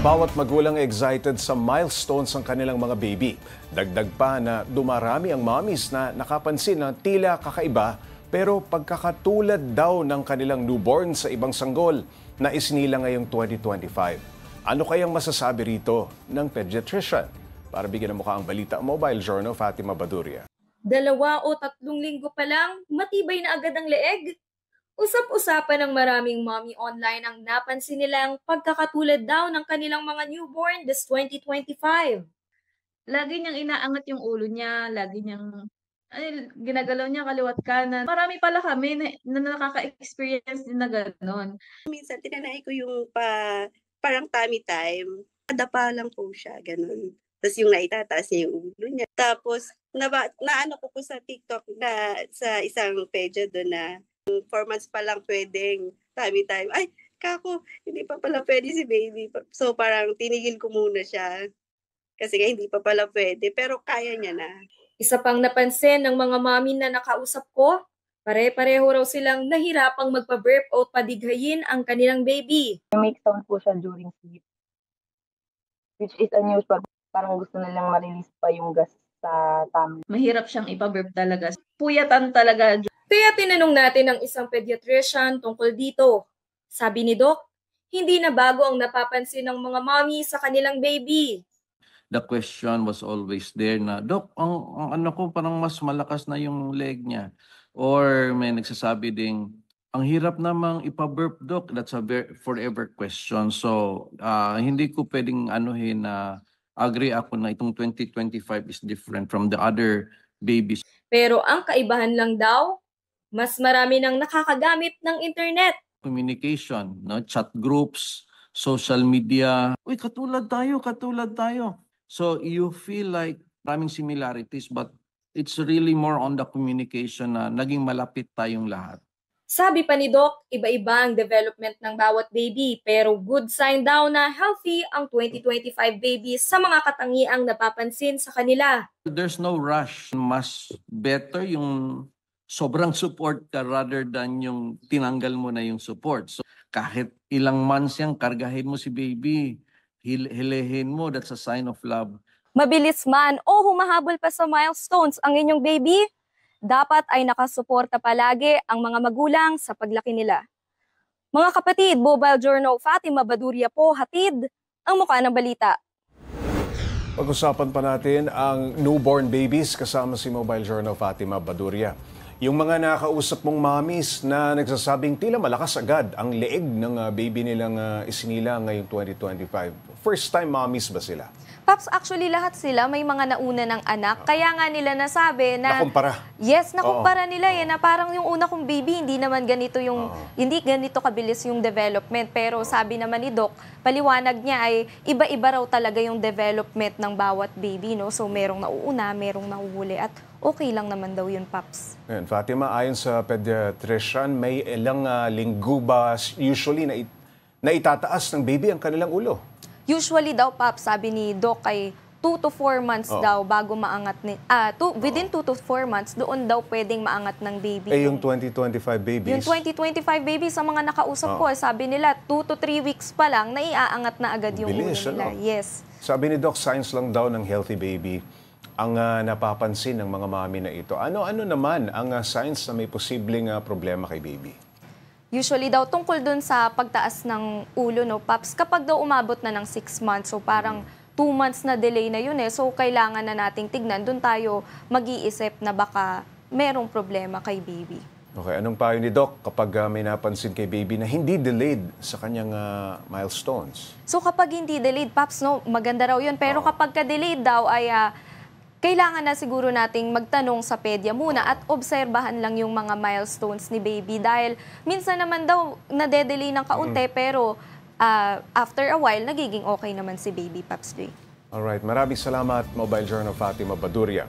Bawat magulang excited sa milestones ng kanilang mga baby. Dagdag pa na dumarami ang mommies na nakapansin na tila kakaiba pero pagkakatulad daw ng kanilang newborn sa ibang sanggol na isinilang ngayong 2025. Ano kayang masasabi rito ng pediatrician? Para bigyan ng mukha ang balita, Mobile Journal, Fatima Baduria. 2 o 3 linggo pa lang, matibay na agad ang leeg. Usap-usapan ng maraming mommy online ang napansin nilang pagkakatulad daw ng kanilang mga newborn this 2025. Lagi niyang inaangat yung ulo niya, lagi niyang ginagalaw niya kaliwa't kanan. Marami pala kami na nakaka-experience din na gano'n. Minsan tinanay ko yung parang tummy time, nadapa lang po siya, gano'n. Tapos yung naitataas niya yung ulo niya. Tapos naano ko po sa TikTok na sa isang page doon na 4 months pa lang pwedeng tummy time. Ay, kako, hindi pa pala pwede si baby. So parang tinigil ko muna siya. Kasi nga hindi pa pala pwede, pero kaya niya na. Isa pang napansin ng mga mommy na nakausap ko, pare-pareho raw silang nahirapang magpa-burp o padighayin ang kanilang baby. Make sound po siya during sleep, which is unusual. Parang gusto nilang ma-release pa yung gas sa tummy. Mahirap siyang ipa-burp talaga. Puyatan talaga. Kaya tinanong natin ang isang pediatrician tungkol dito. Sabi ni Doc, hindi na bago ang napapansin ng mga mommy sa kanilang baby. The question was always there na, Dok, ang ano ko parang mas malakas na yung leg niya. Or may nagsasabi ding, ang hirap namang ipa-burp, Dok. That's a forever question. So, hindi ko pwedeng anuhin na agree ako na itong 2025 is different from the other babies. Pero ang kaibahan lang daw, mas marami nang nakakagamit ng internet. Communication, no? Chat groups, social media. Uy, katulad tayo. So you feel like maraming similarities but it's really more on the communication na naging malapit tayong lahat. Sabi pa ni Doc, iba-iba ang development ng bawat baby pero good sign daw na healthy ang 2025 babies sa mga katangiang napapansin sa kanila. There's no rush. Mas better yung sobrang support ka rather than yung tinanggal mo na yung support. So kahit ilang months yan, kargahin mo si baby. Hilehin mo, that's a sign of love. Mabilis man o humahabol pa sa milestones ang inyong baby, dapat ay nakasuporta palagi ang mga magulang sa paglaki nila. Mga kapatid, Mobile Journal, Fatima Baduria po, hatid ang mukha ng balita. Pag-usapan pa natin ang newborn babies kasama si Mobile Journal, Fatima Baduria. Yung mga nakausap mong mommies na nagsasabing tila malakas agad ang leeg ng baby nilang isinilang ngayong 2025. First time mommies ba sila? Paps, actually lahat sila may mga nauna ng anak. Kaya nga nila nasabi na... Nakumpara? Yes, nakumpara nila na parang yung una kong baby, hindi naman ganito yung... Hindi ganito kabilis yung development. Pero sabi naman ni Doc, paliwanag niya ay iba-iba raw talaga yung development ng bawat baby. No? So merong nauuna, merong nahuhuli at okay lang naman daw yun, Paps. Ayan, Fatima, ayon sa pediatrician, may ilang linggo ba usually na itataas ng baby ang kanilang ulo? Usually daw, Paps, sabi ni Doc ay 2 to 4 months daw bago maangat. Within 2 to 4 months, doon daw pwedeng maangat ng baby. Eh, yung 2025 babies? Yung 2025 babies, sa mga nakausap ko, sabi nila 2 to 3 weeks pa lang, naiaangat na agad yung ulo nila. Yes. Sabi ni Doc, signs lang daw ng healthy baby ang napapansin ng mga mami na ito. Ano naman ang signs na may posibleng problema kay baby? Usually daw, tungkol dun sa pagtaas ng ulo, no, Paps, kapag daw umabot na ng 6 months, so parang 2 months na delay na yun so kailangan na nating tignan, dun tayo mag-iisip na baka merong problema kay baby. Okay, anong payo ni Doc kapag may napansin kay baby na hindi delayed sa kanyang milestones? So kapag hindi delayed, Paps, no, maganda raw yun. Pero kapag ka-delayed daw ay kailangan na siguro nating magtanong sa pedya muna at obserbahan lang yung mga milestones ni baby dahil minsan naman daw nade-delay ng kaunti pero after a while nagiging okay naman si baby, Paps J. Alright, maraming salamat Mobile Journal, Fatima Baduria.